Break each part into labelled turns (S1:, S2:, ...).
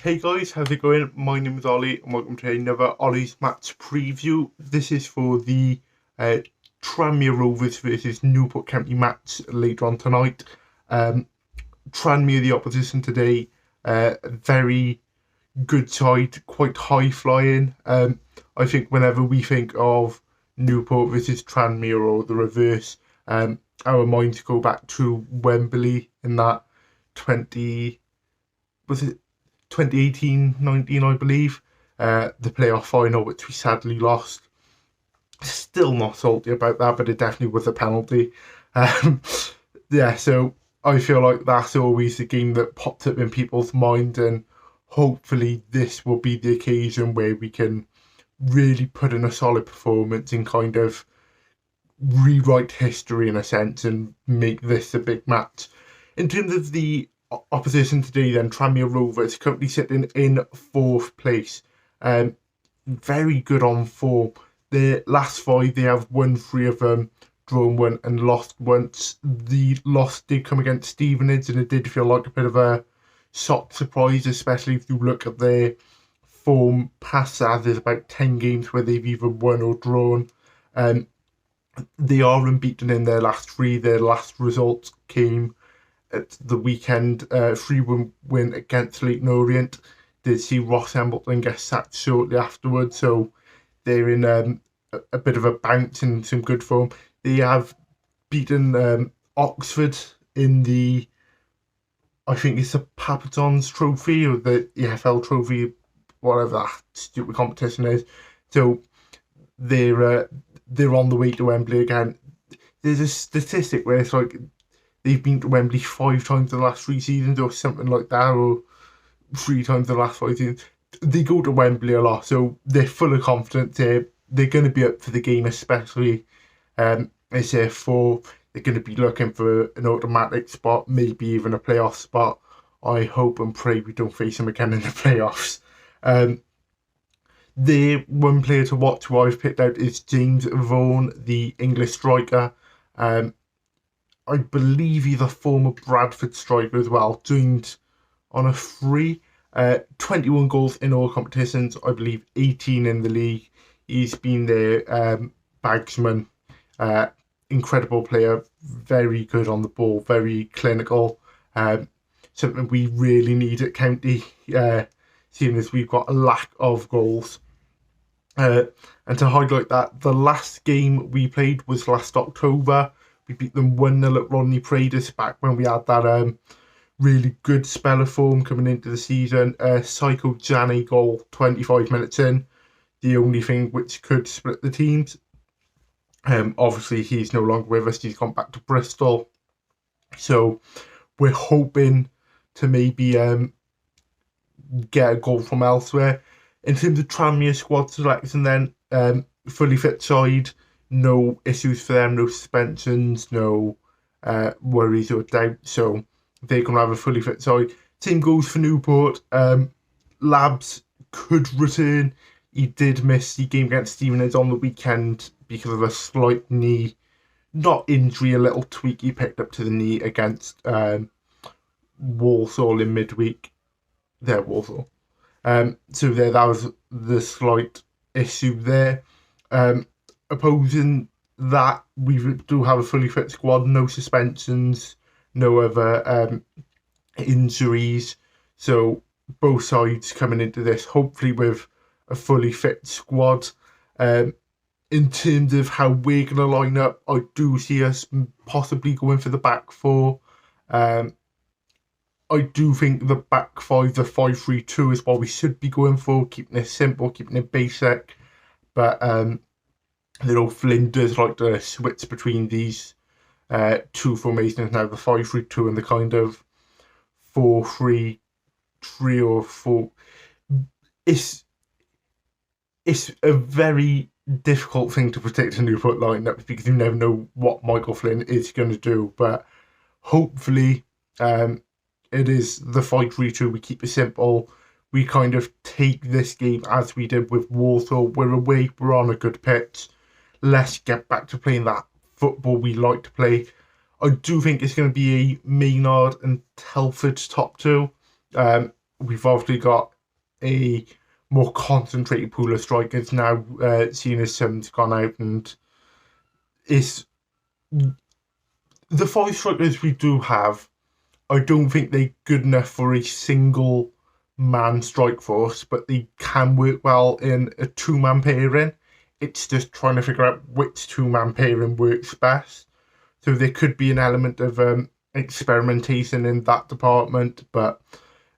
S1: Hey guys, how's it going? My name is Ollie and welcome to another Ollie's Match Preview. This is for the uh, Tranmere Rovers versus Newport County match later on tonight. Tranmere, the opposition today, very good side, quite high flying. I think whenever we think of Newport versus Tranmere or the reverse, our minds go back to Wembley in that 20, was it 2018-19, I believe, the playoff final, which we sadly lost. Still not salty about that, but it definitely was a penalty. Um, yeah, so I feel like that's always the game that pops up in people's mind, and hopefully this will be the occasion where we can really put in a solid performance and kind of rewrite history in a sense and make this a big match. In terms of the opposition today, then Tranmere Rovers currently sitting in fourth place. Very good on form. The last five, they have won three of them, drawn one, and lost once. The loss did come against Stevenage, and it did feel like a bit of a shock surprise, especially if you look at their form past that. There's about 10 games where they've either won or drawn. Um, they are unbeaten in their last three. Their last result came at the weekend, 3-1 win against Leighton Orient. Did see Ross Embleton get sacked shortly afterwards, so they're in a bit of a bounce and some good form. They have beaten Oxford in the, I think it's the Papatons Trophy or the EFL Trophy, whatever that stupid competition is. So they're uh, they're on the way to Wembley again. There's a statistic where it's like they've been to Wembley five times in the last three seasons or something like that, or three times in the last 5 seasons. They go to Wembley a lot, so they're full of confidence here. They're going to be up for the game, especially as their four. They're going to be looking for an automatic spot, maybe even a playoff spot. I hope and pray we don't face them again in the playoffs. Um, the one player to watch who I've picked out is James Vaughan, the English striker. Um, I believe he's a former Bradford striker as well, joined on a free. 21 goals in all competitions, I believe 18 in the league. He's been their bagsman. Uh, Incredible player, very good on the ball, very clinical. Something we really need at County, seeing as we've got a lack of goals. Uh, and to highlight that, the last game we played was last October. We beat them 1-0 at Rodney Pradas back when we had that really good spell of form coming into the season. Psycho Jani goal 25 minutes in, the only thing which could split the teams. Obviously, he's no longer with us. He's gone back to Bristol. So we're hoping to maybe get a goal from elsewhere. In terms of Tranmere squad selection, then fully fit side, no issues for them, no suspensions, no worries or doubts. So they're going to have a fully fit side. Same goes for Newport. Labs could return. He did miss the game against Stevenage on the weekend because of a slight knee, not injury, a little tweak he picked up to the knee against Walsall in midweek. There, Walsall. So there, that was the slight issue there. Opposing that, we do have a fully fit squad, no suspensions, no other injuries. So both sides coming into this, hopefully with a fully fit squad. In terms of how we're going to line up, I do see us possibly going for the back four. I do think the back five, the 5-3-2 is what we should be going for, keeping it simple, keeping it basic. But little Flynn does like to switch between these two formations now, the 5-3-2 and the kind of 4-3-3 or 4. It's a very difficult thing to predict a Newport lineup because you never know what Michael Flynn is going to do. But hopefully, it is the 5-3-2. We keep it simple. We kind of take this game as we did with Walsall. We're away. We're on a good pitch. Let's get back to playing that football we like to play. I do think it's going to be a Maynard and Telford's top two. we've obviously got a more concentrated pool of strikers now, seeing as some's gone out, and it's the 5 strikers we do have. I don't think they're good enough for a single man strike force, but they can work well in a 2-man pairing. It's just trying to figure out which 2-man pairing works best. So there could be an element of experimentation in that department, but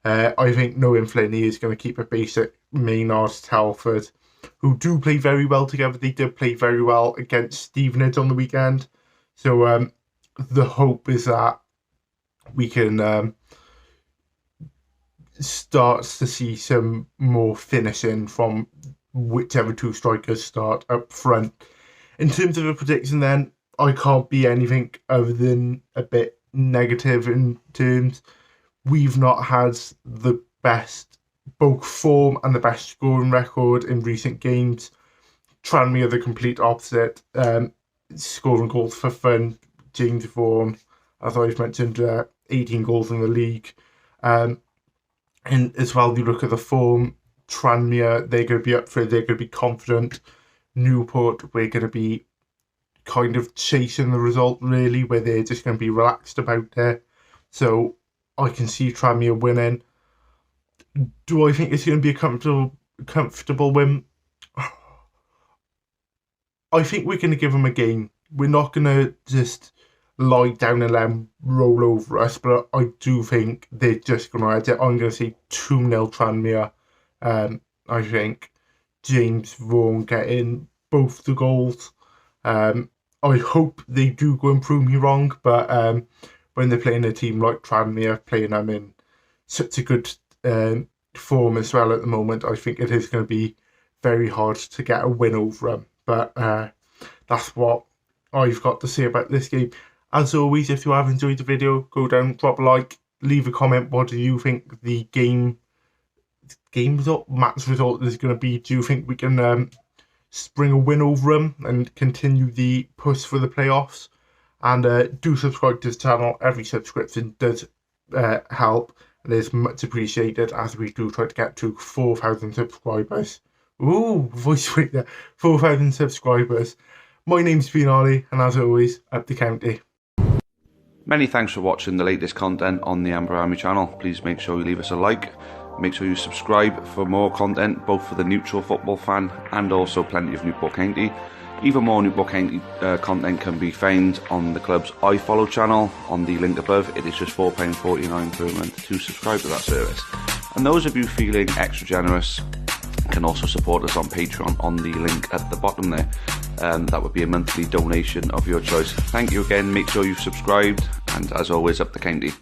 S1: I think knowing Flinney is going to keep a basic Maynard, Telford, who do play very well together. They did play very well against Stevenage on the weekend. So the hope is that we can start to see some more finishing from whichever 2 strikers start up front. In terms of a prediction then, I can't be anything other than a bit negative in terms. We've not had the best both form and the best scoring record in recent games. Tranmere are the complete opposite, scoring goals for fun. James Vaughan, as I've mentioned, 18 goals in the league. And as well, you look at the form, Tranmere, they're going to be up for it, they're going to be confident. Newport, we're going to be kind of chasing the result, really, where they're just going to be relaxed about it. So I can see Tranmere winning. Do I think it's going to be a comfortable win? I think we're going to give them a game. We're not going to just lie down and let them roll over us, but I do think they're just going to edge it. I'm going to say 2-0 Tranmere. I think James Vaughan getting both the goals. I hope they do go and prove me wrong, but when they're playing a team like Tranmere, playing them in such a good form as well at the moment, I think it is going to be very hard to get a win over them. But that's what I've got to say about this game. As always, if you have enjoyed the video, go down, drop a like, leave a comment. What do you think the match result is going to be? Do you think we can spring a win over them and continue the push for the playoffs? And do subscribe to this channel. Every subscription does help and is much appreciated, as we do try to get to 4,000 subscribers. Ooh, voice break there. 4,000 subscribers. My name's been Ollie, and as always, up the county.
S2: Many thanks for watching the latest content on the Amber Army channel. Please make sure you leave us a like. Make sure you subscribe for more content, both for the neutral football fan and also plenty of Newport County. Even more Newport County content can be found on the club's iFollow channel on the link above. It is just £4.49 per month to subscribe to that service. And those of you feeling extra generous can also support us on Patreon on the link at the bottom there. That would be a monthly donation of your choice. Thank you again, make sure you've subscribed, and as always, up the county.